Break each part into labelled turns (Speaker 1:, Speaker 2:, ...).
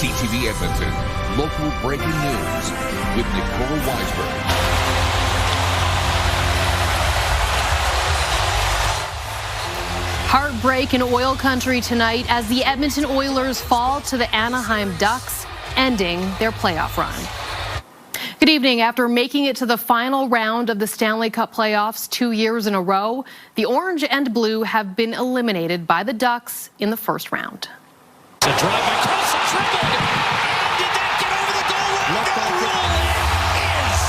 Speaker 1: CTV Edmonton, local breaking news with Nicole Weisberg.
Speaker 2: Heartbreak in oil country tonight as the Edmonton Oilers fall to the Anaheim Ducks, ending their playoff run. Good evening. After making it to the final round of the Stanley Cup playoffs 2 years in a row, the Orange and Blue have been eliminated by the Ducks in the first round.
Speaker 3: A drive by Carlson, dribbled, and did that get over the goal line? The rule is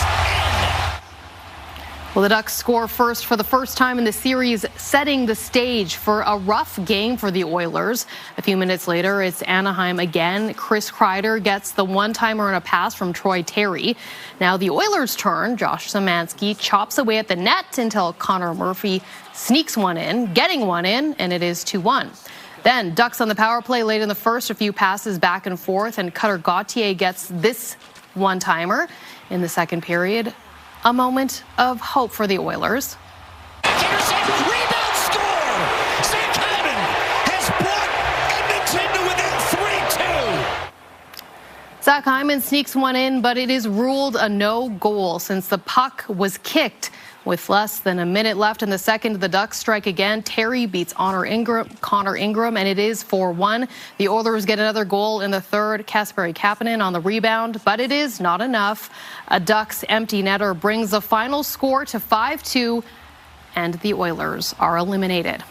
Speaker 3: in.
Speaker 2: Well, the Ducks score first for the first time in the series, setting the stage for a rough game for the Oilers. A few minutes later, it's Anaheim again. Chris Kreider gets the one-timer and a pass from Troy Terry. Now the Oilers' turn. Josh Szymanski chops away at the net until Connor Murphy sneaks one in, getting one in, and it is 2-1. Then Ducks on the power play late in the first, a few passes back and forth, and Cutter Gauthier gets this one-timer in the second period. A moment of hope for the Oilers.
Speaker 3: Rebound score! Zach Hyman has brought Edmonton to within 3-2.
Speaker 2: Zach Hyman sneaks one in, but it is ruled a no goal since the puck was kicked. With less than a minute left in the second, the Ducks strike again. Terry beats Connor Ingram, and it is 4-1. The Oilers get another goal in the third. Kasperi Kapanen on the rebound, but it is not enough. A Ducks empty netter brings the final score to 5-2, and the Oilers are eliminated.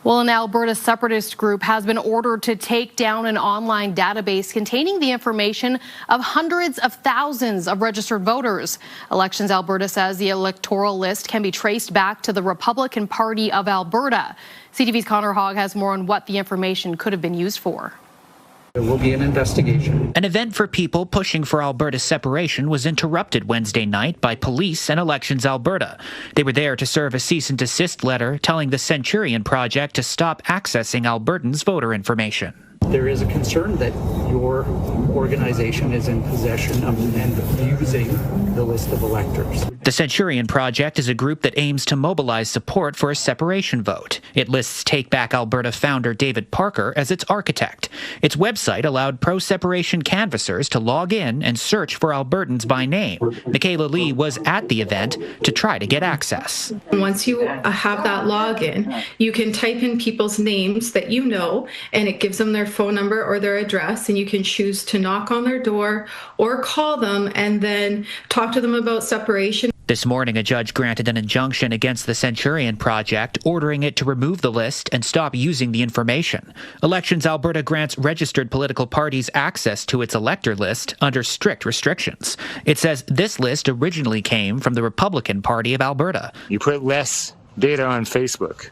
Speaker 2: Well, an Alberta Separatist group has been ordered to take down an online database containing the information of hundreds of thousands of registered voters. Elections Alberta says the electoral list can be traced back to the Republican Party of Alberta. CTV's Connor Hogg has more on what the information could have been used for.
Speaker 4: There will be an investigation.
Speaker 5: An event for people pushing for Alberta's separation was interrupted Wednesday night by police and Elections Alberta. They were there to serve a cease and desist letter telling the Centurion Project to stop accessing Albertans' voter information.
Speaker 4: There is a concern that your organization is in possession of and using the list of electors.
Speaker 5: The Centurion Project is a group that aims to mobilize support for a separation vote. It lists Take Back Alberta founder David Parker as its architect. Its website allowed pro-separation canvassers to log in and search for Albertans by name. Michaela Lee was at the event to try to get access.
Speaker 6: Once you have that login, you can type in people's names that you know, and it gives them their phone number or their address, and you can choose to knock on their door or call them and then talk to them about separation.
Speaker 5: This morning, a judge granted an injunction against the Centurion Project, ordering it to remove the list and stop using the information. Elections Alberta grants registered political parties access to its elector list under strict restrictions. It says this list originally came from the Republican Party of Alberta.
Speaker 7: You put less data on Facebook.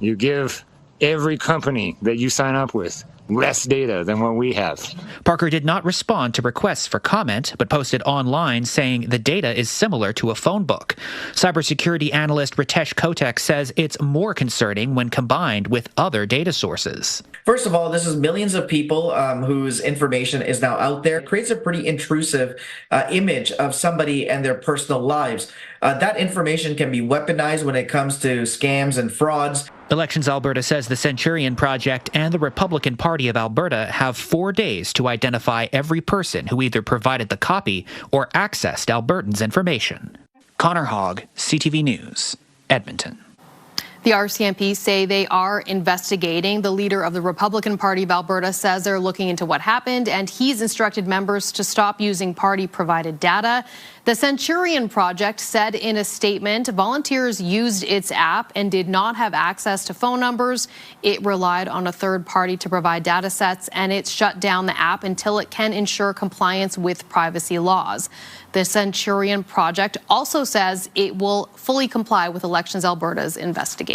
Speaker 7: You give every company that you sign up with less data than what we have.
Speaker 5: Parker did not respond to requests for comment, but posted online saying the data is similar to a phone book. Cybersecurity analyst Ritesh Kotek says it's more concerning when combined with other data sources.
Speaker 8: First of all, this is millions of people whose information is now out there. It creates a pretty intrusive image of somebody and their personal lives. That information can be weaponized when it comes to scams and frauds.
Speaker 5: Elections Alberta says the Centurion Project and the Republican Party of Alberta have 4 days to identify every person who either provided the copy or accessed Albertans' information. Connor Hogg, CTV News, Edmonton.
Speaker 2: The RCMP say they are investigating. The leader of the Republican Party of Alberta says they're looking into what happened, and he's instructed members to stop using party-provided data. The Centurion Project said in a statement volunteers used its app and did not have access to phone numbers. It relied on a third party to provide data sets, and it shut down the app until it can ensure compliance with privacy laws. The Centurion Project also says it will fully comply with Elections Alberta's investigation.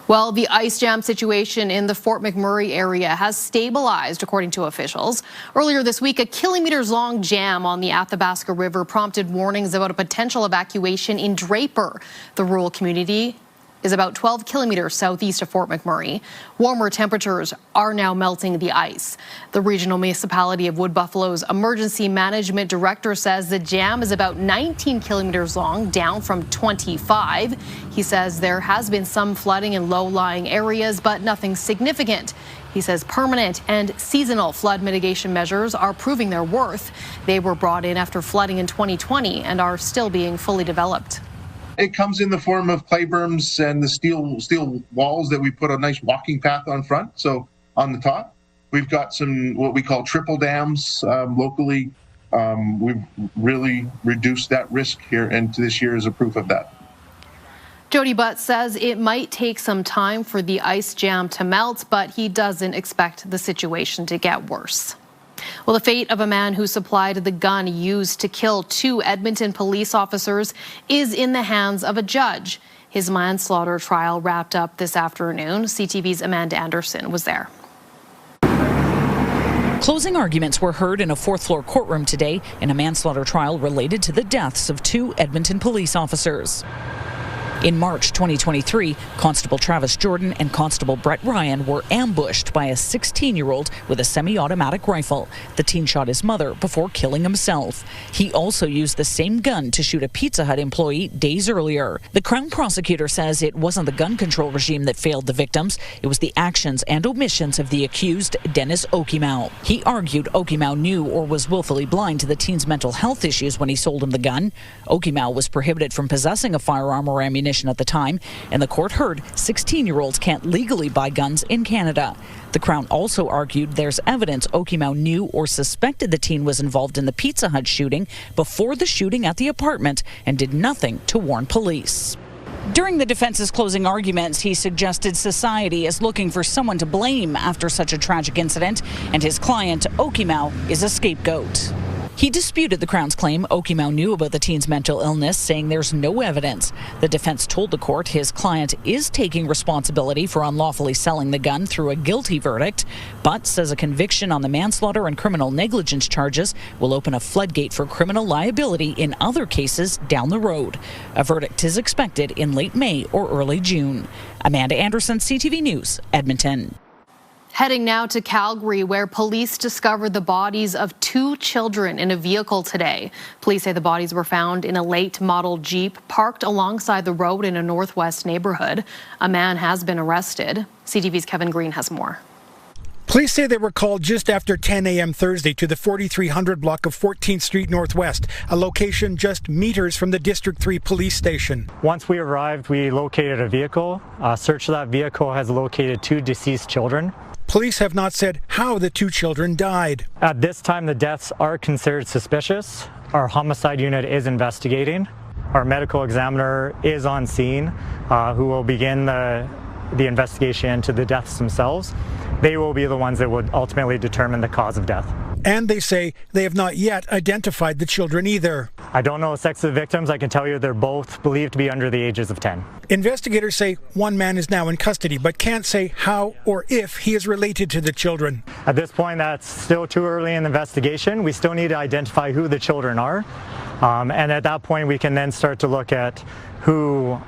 Speaker 2: Well, the ice jam situation in the Fort McMurray area has stabilized, according to officials. Earlier this week, a kilometers-long jam on the Athabasca River prompted warnings about a potential evacuation in Draper. The rural community is about 12 kilometers southeast of Fort McMurray. Warmer temperatures are now melting the ice. The regional municipality of Wood Buffalo's emergency management director says the jam is about 19 kilometers long, down from 25. He says there has been some flooding in low-lying areas, but nothing significant. He says permanent and seasonal flood mitigation measures are proving their worth. They were brought in after flooding in 2020 and are still being fully developed.
Speaker 9: It comes in the form of clay berms and the steel walls that we put a nice walking path on front. So on the top, we've got some what we call triple dams locally. We've really reduced that risk here, and this year is a proof of that.
Speaker 2: Jody Butt says it might take some time for the ice jam to melt, but he doesn't expect the situation to get worse. Well, the fate of a man who supplied the gun used to kill 2 Edmonton police officers is in the hands of a judge. His manslaughter trial wrapped up this afternoon. CTV's Amanda Anderson was there.
Speaker 10: Closing arguments were heard in a 4th-floor courtroom today in a manslaughter trial related to the deaths of 2 Edmonton police officers. In March 2023, Constable Travis Jordan and Constable Brett Ryan were ambushed by a 16-year-old with a semi-automatic rifle. The teen shot his mother before killing himself. He also used the same gun to shoot a Pizza Hut employee days earlier. The Crown prosecutor says it wasn't the gun control regime that failed the victims. It was the actions and omissions of the accused, Dennis Okimau. He argued Okimau knew or was willfully blind to the teen's mental health issues when he sold him the gun. Okimau was prohibited from possessing a firearm or ammunition at the time, and the court heard 16-year-olds can't legally buy guns in Canada. The Crown also argued there's evidence Okimau knew or suspected the teen was involved in the Pizza Hut shooting before the shooting at the apartment and did nothing to warn police. During the defense's closing arguments, he suggested society is looking for someone to blame after such a tragic incident, and his client, Okimau, is a scapegoat. He disputed the Crown's claim Okimau knew about the teen's mental illness, saying there's no evidence. The defense told the court his client is taking responsibility for unlawfully selling the gun through a guilty verdict, but says a conviction on the manslaughter and criminal negligence charges will open a floodgate for criminal liability in other cases down the road. A verdict is expected in late May or early June. Amanda Anderson, CTV News, Edmonton.
Speaker 2: Heading now to Calgary, where police discovered the bodies of 2 children in a vehicle today. Police say the bodies were found in a late model Jeep parked alongside the road in a northwest neighborhood. A man has been arrested. CTV's Kevin Green has more.
Speaker 11: Police say they were called just after 10 a.m. Thursday to the 4300 block of 14th Street Northwest, a location just meters from the District 3 police station.
Speaker 12: Once we arrived, we located a vehicle. A search of that vehicle has located 2 deceased children.
Speaker 11: Police have not said how the 2 children died.
Speaker 12: At this time, the deaths are considered suspicious. Our homicide unit is investigating. Our medical examiner is on scene, who will begin the investigation into the deaths themselves. They will be the ones that would ultimately determine the cause of death.
Speaker 11: And they say they have not yet identified the children either.
Speaker 12: I don't know the sex of the victims. I can tell you they're both believed to be under the ages of 10.
Speaker 11: Investigators say one man is now in custody, but can't say how or if he is related to the children.
Speaker 12: At this point, that's still too early in the investigation. We still need to identify who the children are. And at that point, we can then start to look at who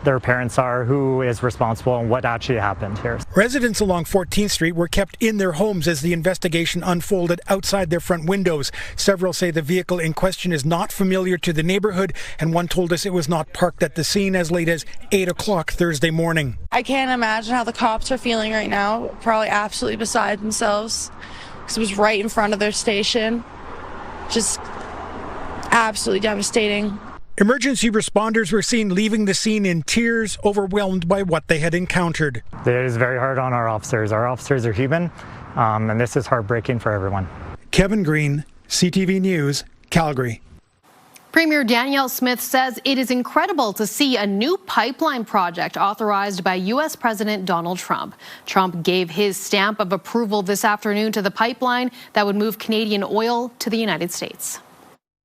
Speaker 12: their parents are, who is responsible, and what actually happened here.
Speaker 11: Residents along 14th Street were kept in their homes as the investigation unfolded outside their front windows. Several say the vehicle in question is not familiar to the neighborhood, and one told us it was not parked at the scene as late as 8 o'clock Thursday morning.
Speaker 13: I can't imagine how the cops are feeling right now. Probably absolutely beside themselves, because it was right in front of their station. Just absolutely devastating.
Speaker 11: Emergency responders were seen leaving the scene in tears, overwhelmed by what they had encountered.
Speaker 12: It is very hard on our officers. Our officers are human, and this is heartbreaking for everyone.
Speaker 11: Kevin Green, CTV News, Calgary.
Speaker 2: Premier Danielle Smith says it is incredible to see a new pipeline project authorized by U.S. President Donald Trump. Trump gave his stamp of approval this afternoon to the pipeline that would move Canadian oil to the United States.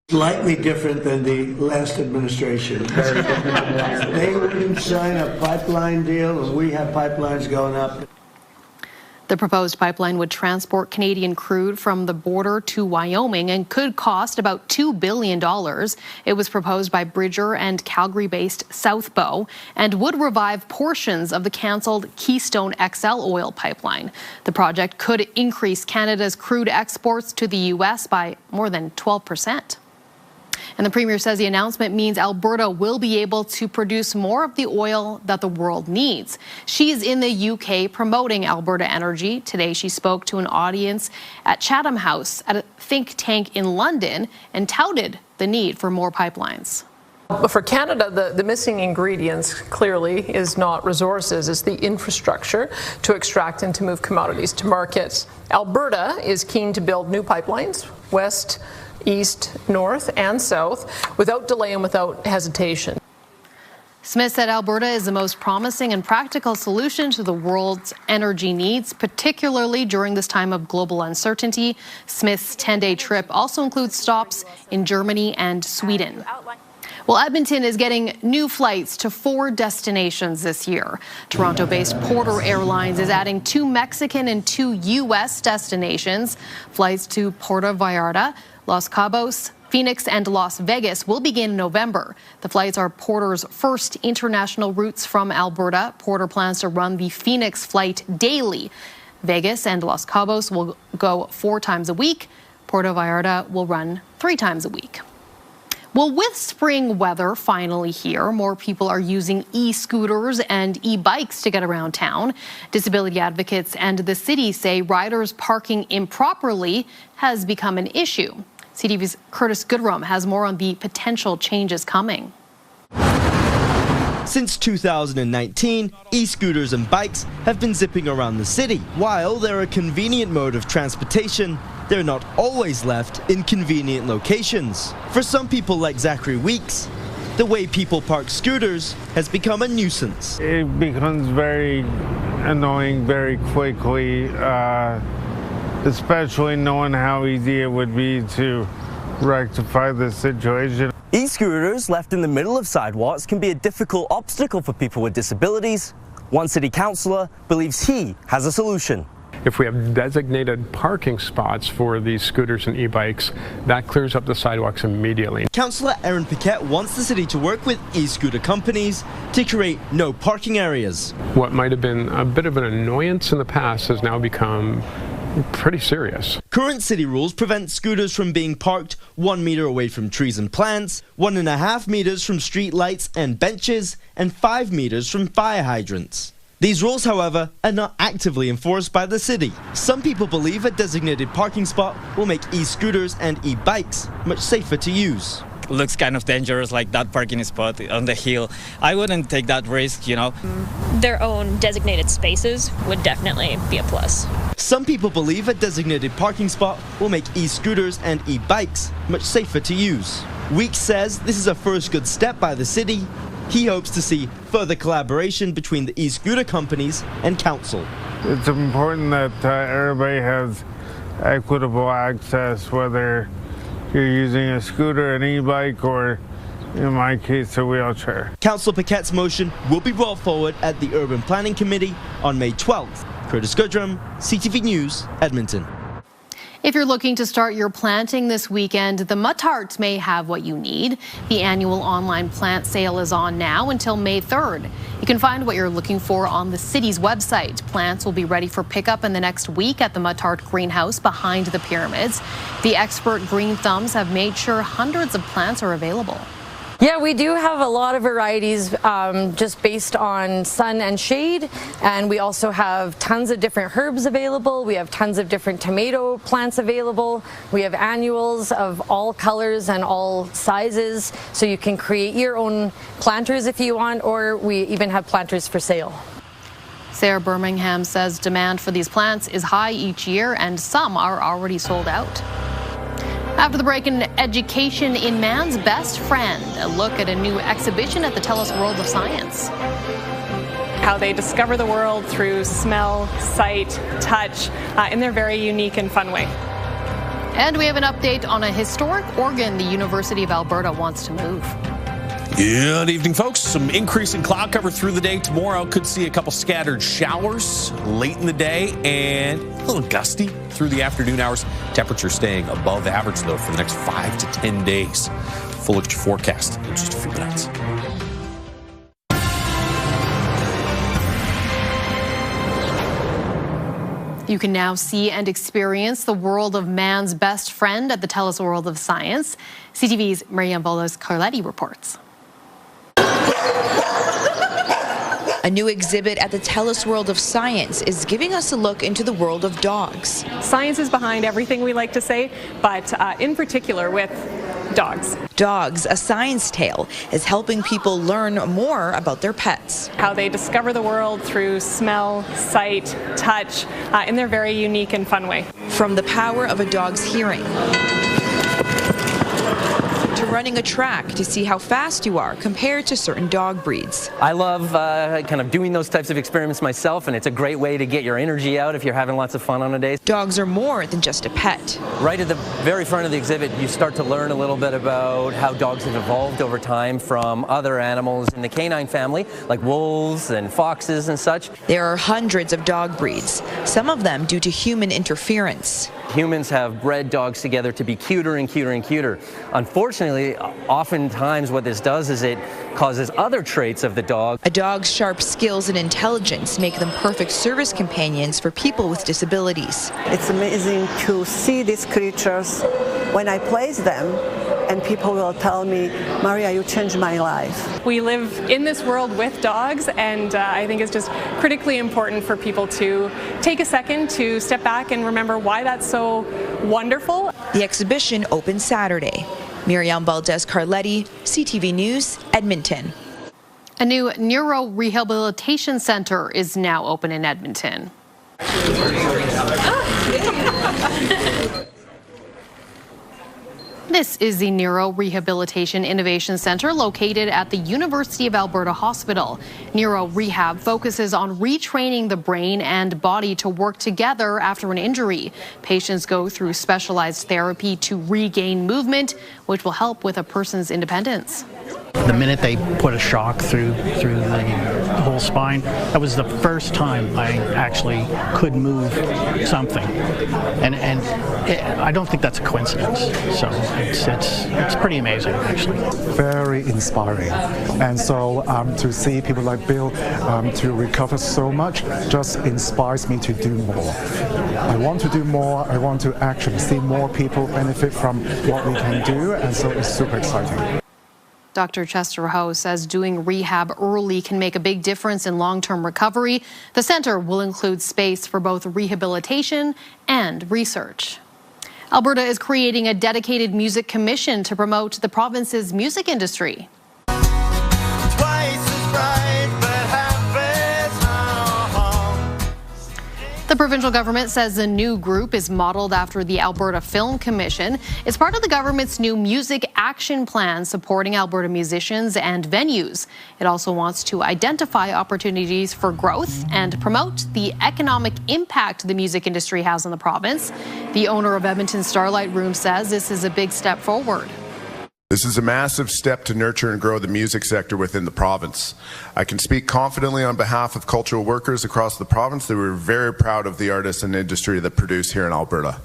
Speaker 14: Slightly different than the last administration. They wouldn't sign a pipeline deal, and we have pipelines going up.
Speaker 2: The proposed pipeline would transport Canadian crude from the border to Wyoming and could cost about $2 billion. It was proposed by Bridger and Calgary-based Southbow and would revive portions of the cancelled Keystone XL oil pipeline. The project could increase Canada's crude exports to the U.S. by more than 12%. And the Premier says the announcement means Alberta will be able to produce more of the oil that the world needs. She's in the UK promoting Alberta energy. Today she spoke to an audience at Chatham House at a think tank in London and touted the need for more pipelines.
Speaker 15: For Canada, the missing ingredients clearly is not resources, it's the infrastructure to extract and to move commodities to markets. Alberta is keen to build new pipelines, west, east, north, and south, without delay and without hesitation.
Speaker 2: Smith said Alberta is the most promising and practical solution to the world's energy needs, particularly during this time of global uncertainty. Smith's 10-day trip also includes stops in Germany and Sweden. Well, Edmonton is getting new flights to 4 destinations this year. Toronto-based Porter Airlines is adding 2 Mexican and 2 U.S. destinations. Flights to Puerto Vallarta, Los Cabos, Phoenix, and Las Vegas will begin in November. The flights are Porter's first international routes from Alberta. Porter plans to run the Phoenix flight daily. Vegas and Los Cabos will go 4 times a week. Puerto Vallarta will run 3 times a week. Well, with spring weather finally here, more people are using e-scooters and e-bikes to get around town. Disability advocates and the city say riders parking improperly has become an issue. CTV's Curtis Goodrum has more on the potential changes coming.
Speaker 16: Since 2019, e-scooters and bikes have been zipping around the city. While they're a convenient mode of transportation, they're not always left in convenient locations. For some people like Zachary Weeks, the way people park scooters has become a nuisance.
Speaker 17: It becomes very annoying very quickly, especially knowing how easy it would be to rectify the situation.
Speaker 18: E-scooters left in the middle of sidewalks can be a difficult obstacle for people with disabilities. One city councillor believes he has a solution.
Speaker 19: If we have designated parking spots for these scooters and e-bikes, that clears up the sidewalks immediately.
Speaker 16: Councillor Aaron Paquette wants the city to work with e-scooter companies to create no parking areas.
Speaker 19: What might have been a bit of an annoyance in the past has now become pretty serious.
Speaker 16: Current city rules prevent scooters from being parked 1 meter away from trees and plants, 1.5 meters from street lights and benches, and 5 meters from fire hydrants. These rules, however, are not actively enforced by the city. Some people believe a designated parking spot will make e-scooters and e-bikes much safer to use.
Speaker 20: Looks kind of dangerous, like that parking spot on the hill. I wouldn't take that risk, you know.
Speaker 21: Their own designated spaces would definitely be a plus.
Speaker 16: Some people believe a designated parking spot will make e-scooters and e-bikes much safer to use. Weeks says this is a first good step by the city. He hopes to see further collaboration between the e-scooter companies and council.
Speaker 17: It's important that everybody has equitable access, whether you're using a scooter, an e-bike, or in my case, a wheelchair.
Speaker 16: Councillor Paquette's motion will be brought forward at the Urban Planning Committee on May 12th. Curtis Goodrum, CTV News, Edmonton.
Speaker 2: If you're looking to start your planting this weekend, the Muttart may have what you need. The annual online plant sale is on now until May 3rd. You can find what you're looking for on the city's website. Plants will be ready for pickup in the next week at the Muttart greenhouse behind the pyramids. The expert green thumbs have made sure hundreds of plants are available.
Speaker 22: Yeah, we do have a lot of varieties just based on sun and shade, and we also have tons of different herbs available. We have tons of different tomato plants available. We have annuals of all colors and all sizes, so you can create your own planters if you want, or we even have planters for sale.
Speaker 2: Sarah Birmingham says demand for these plants is high each year, and some are already sold out. After the break, in education in man's best friend, a look at a new exhibition at the TELUS World of Science.
Speaker 23: How they discover the world through smell, sight, touch, in their very unique and fun way.
Speaker 2: And we have an update on a historic organ the University of Alberta wants to move.
Speaker 1: Good evening, folks. Some increase in cloud cover through the day tomorrow. Could see a couple scattered showers late in the day and a little gusty through the afternoon hours. Temperature staying above average, though, for the next 5 to 10 days. Full look at your forecast in just a few minutes.
Speaker 2: You can now see and experience the world of man's best friend at the TELUS World of Science. CTV's Marianne Carletti reports.
Speaker 3: A new exhibit at the TELUS World of Science is giving us a look into the world of dogs.
Speaker 23: Science is behind everything we like to say, but in particular with dogs.
Speaker 3: Dogs, a science tale, is helping people learn more about their pets.
Speaker 23: How they discover the world through smell, sight, touch, in their very unique and fun way.
Speaker 3: From the power of a dog's hearing to running a track to see how fast you are compared to certain dog breeds.
Speaker 4: I love kind of doing those types of experiments myself, and it's a great way to get your energy out if you're having lots of fun on a day.
Speaker 3: Dogs are more than just a pet.
Speaker 4: Right at the very front of the exhibit, you start to learn a little bit about how dogs have evolved over time from other animals in the canine family, like wolves and foxes and such.
Speaker 3: There are hundreds of dog breeds, some of them due to human interference.
Speaker 4: Humans have bred dogs together to be cuter and cuter and cuter. Unfortunately, oftentimes what this does is it causes other traits of the dog.
Speaker 3: A dog's sharp skills and intelligence make them perfect service companions for people with disabilities.
Speaker 24: It's amazing to see these creatures when I place them, and people will tell me, Maria, you changed my life.
Speaker 23: We live in this world with dogs, and I think it's just critically important for people to take a second to step back and remember why that's so wonderful.
Speaker 3: The exhibition opens Saturday. Miriam Valdez-Carletti, CTV News, Edmonton.
Speaker 2: A new Neuro rehabilitation center is now open in Edmonton. This is the Neuro Rehabilitation Innovation Center located at the University of Alberta Hospital. Neuro Rehab focuses on retraining the brain and body to work together after an injury. Patients go through specialized therapy to regain movement, which will help with a person's independence.
Speaker 25: The minute they put a shock through the whole spine, that was the first time I actually could move something, and I don't think that's a coincidence. So it's pretty amazing, actually.
Speaker 26: Very inspiring, and so to see people like Bill to recover so much just inspires me to do more. I want to do more. I want to actually see more people benefit from what we can do, and so it's super exciting.
Speaker 2: Dr. Chester Ho says doing rehab early can make a big difference in long-term recovery. The center will include space for both rehabilitation and research. Alberta is creating a dedicated music commission to promote the province's music industry. The provincial government says the new group is modeled after the Alberta Film Commission. It's part of the government's new music action plan supporting Alberta musicians and venues. It also wants to identify opportunities for growth and promote the economic impact the music industry has on the province. The owner of Edmonton Starlight Room says this is a big step forward.
Speaker 27: This is a massive step to nurture and grow the music sector within the province. I can speak confidently on behalf of cultural workers across the province that we're very proud of the artists and industry that produce here in Alberta.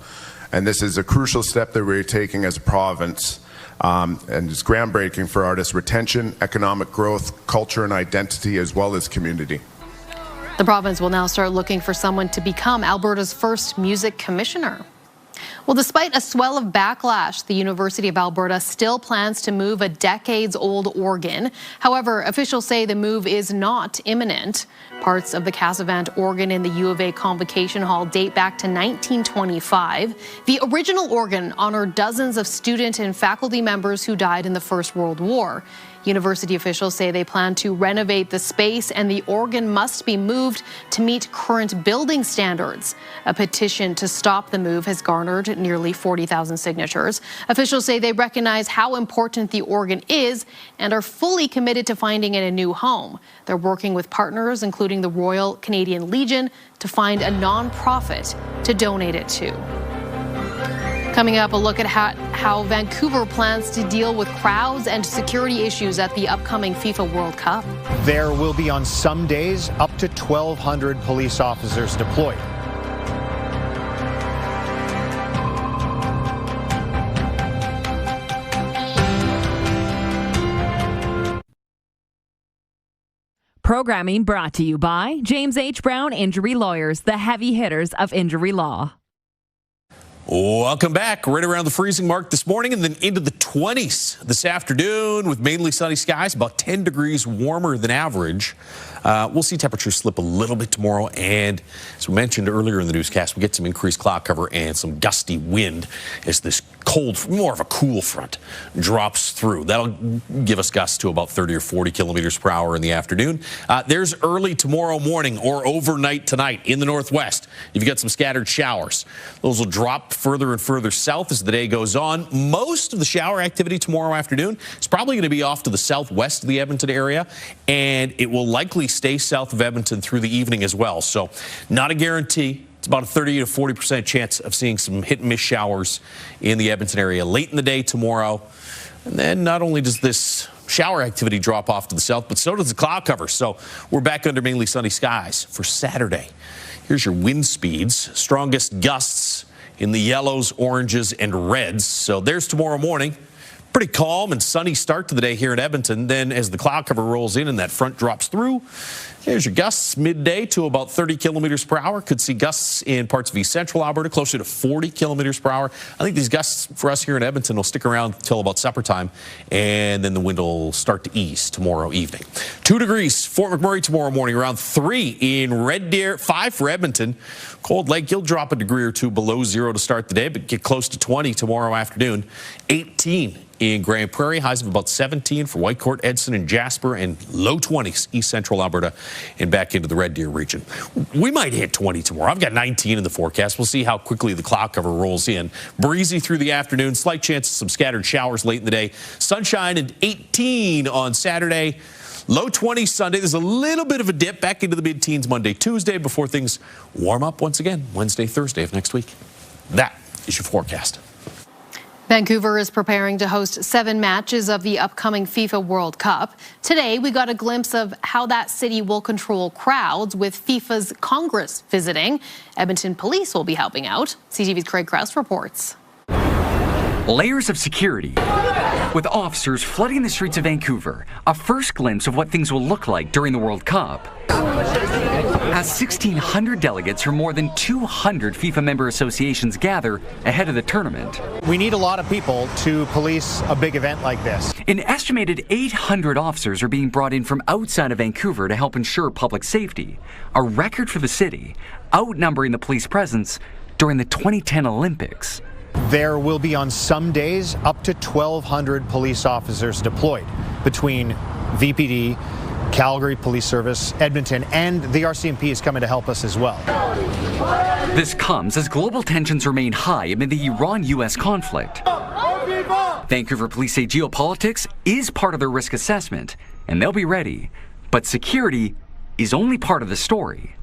Speaker 27: And this is a crucial step that we're taking as a province, and it's groundbreaking for artist retention, economic growth, culture and identity, as well as community.
Speaker 2: The province will now start looking for someone to become Alberta's first music commissioner. Well, despite a swell of backlash, the University of Alberta still plans to move a decades-old organ. However, officials say the move is not imminent. Parts of the Casavant organ in the U of A Convocation Hall date back to 1925. The original organ honored dozens of student and faculty members who died in the First World War. University officials say they plan to renovate the space and the organ must be moved to meet current building standards. A petition to stop the move has garnered nearly 40,000 signatures. Officials say they recognize how important the organ is and are fully committed to finding it a new home. They're working with partners, including the Royal Canadian Legion, to find a non-profit to donate it to. Coming up, a look at how Vancouver plans to deal with crowds and security issues at the upcoming FIFA World Cup.
Speaker 5: There will be on some days up to 1,200 police officers deployed.
Speaker 6: Programming brought to you by James H. Brown Injury Lawyers, the heavy hitters of injury law.
Speaker 1: Welcome back. Right around the freezing mark this morning and then into the 20s this afternoon with mainly sunny skies, about 10 degrees warmer than average. We'll see temperatures slip a little bit tomorrow, and as we mentioned earlier in the newscast, we get some increased cloud cover and some gusty wind as this cold, more of a cool front drops through. That'll give us gusts to about 30 or 40 kilometers per hour in the afternoon. There's early tomorrow morning or overnight tonight in the northwest. You've got some scattered showers. Those will drop further and further south as the day goes on. Most of the shower activity tomorrow afternoon is probably going to be off to the southwest of the Edmonton area, and it will likely stay south of Edmonton through the evening as well. So not a guarantee. It's about a 30 to 40% chance of seeing some hit and miss showers in the Edmonton area late in the day tomorrow. And then not only does this shower activity drop off to the south, but so does the cloud cover. So we're back under mainly sunny skies for Saturday. Here's your wind speeds. Strongest gusts in the yellows, oranges, and reds. So there's tomorrow morning. Pretty calm and sunny start to the day here in Edmonton. Then as the cloud cover rolls in and that front drops through, here's your gusts midday to about 30 kilometers per hour. Could see gusts in parts of east central Alberta closer to 40 kilometers per hour. I think these gusts for us here in Edmonton will stick around until about supper time, and then the wind will start to ease tomorrow evening. 2 degrees Fort McMurray tomorrow morning, around 3 in Red Deer, 5 for Edmonton. Cold Lake, you'll drop a degree or two below 0 to start the day, but get close to 20 tomorrow afternoon. 18 in Grand Prairie, highs of about 17 for Whitecourt, Edson, and Jasper, and low 20s east central Alberta and back into the Red Deer region. We might hit 20 tomorrow. I've got 19 in the forecast. We'll see how quickly the cloud cover rolls in. Breezy through the afternoon, slight chance of some scattered showers late in the day. Sunshine and 18 on Saturday. Low 20s Sunday. There's a little bit of a dip back into the mid-teens Monday, Tuesday before things warm up once again Wednesday, Thursday of next week. That is your forecast.
Speaker 2: Vancouver is preparing to host 7 matches of the upcoming FIFA World Cup. Today, we got a glimpse of how that city will control crowds with FIFA's Congress visiting. Edmonton police will be helping out. CTV's Craig Krause reports.
Speaker 7: Layers of security, with officers flooding the streets of Vancouver. A first glimpse of what things will look like during the World Cup. As 1,600 delegates from more than 200 FIFA member associations gather ahead of the tournament.
Speaker 5: We need a lot of people to police a big event like this.
Speaker 7: An estimated 800 officers are being brought in from outside of Vancouver to help ensure public safety. A record for the city, outnumbering the police presence during the 2010 Olympics.
Speaker 5: There will be on some days up to 1,200 police officers deployed between VPD, Calgary Police Service, Edmonton, and the RCMP is coming to help us as well.
Speaker 7: This comes as global tensions remain high amid the Iran-U.S. conflict. Vancouver police say geopolitics is part of their risk assessment, and they'll be ready. But security is only part of the story.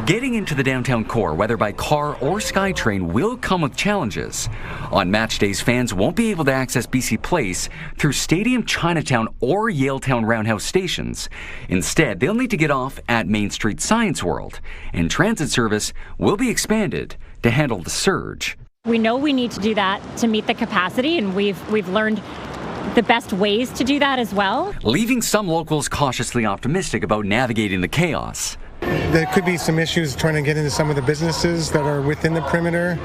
Speaker 7: Getting into the downtown core, whether by car or SkyTrain, will come with challenges. On match days, fans won't be able to access BC Place through Stadium Chinatown or Yaletown Roundhouse stations. Instead, they'll need to get off at Main Street Science World, and transit service will be expanded to handle the surge.
Speaker 8: We know we need to do that to meet the capacity, and we've learned the best ways to do that as well.
Speaker 7: Leaving some locals cautiously optimistic about navigating the chaos.
Speaker 9: There could be some issues trying to get into some of the businesses that are within the perimeter.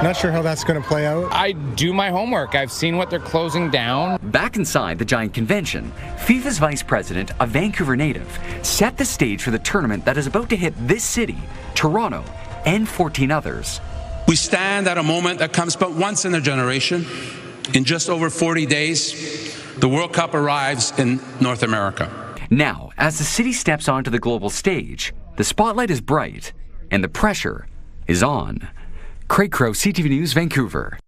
Speaker 9: Not sure how that's going to play out.
Speaker 10: I do my homework. I've seen what they're closing down.
Speaker 7: Back inside the giant convention, FIFA's vice president, a Vancouver native, set the stage for the tournament that is about to hit this city, Toronto, and 14 others.
Speaker 13: We stand at a moment that comes but once in a generation. In just over 40 days, the World Cup arrives in North America.
Speaker 7: Now, as the city steps onto the global stage, the spotlight is bright and the pressure is on. Craig Crow, CTV News, Vancouver.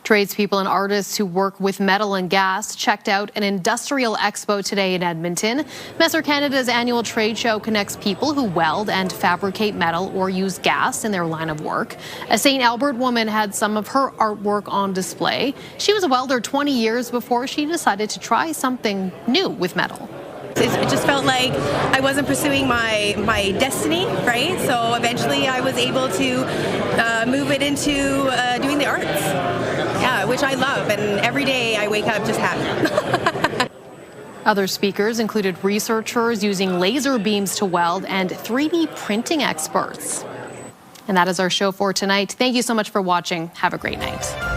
Speaker 2: Tradespeople and artists who work with metal and gas checked out an industrial expo today in Edmonton. Messer Canada's annual trade show connects people who weld and fabricate metal or use gas in their line of work. A St. Albert woman had some of her artwork on display. She was a welder 20 years before she decided to try something new with metal.
Speaker 11: It just felt like I wasn't pursuing my destiny, right? So eventually I was able to move it into doing the arts, yeah, which I love. And every day I wake up just happy.
Speaker 2: Other speakers included researchers using laser beams to weld and 3D printing experts. And that is our show for tonight. Thank you so much for watching. Have a great night.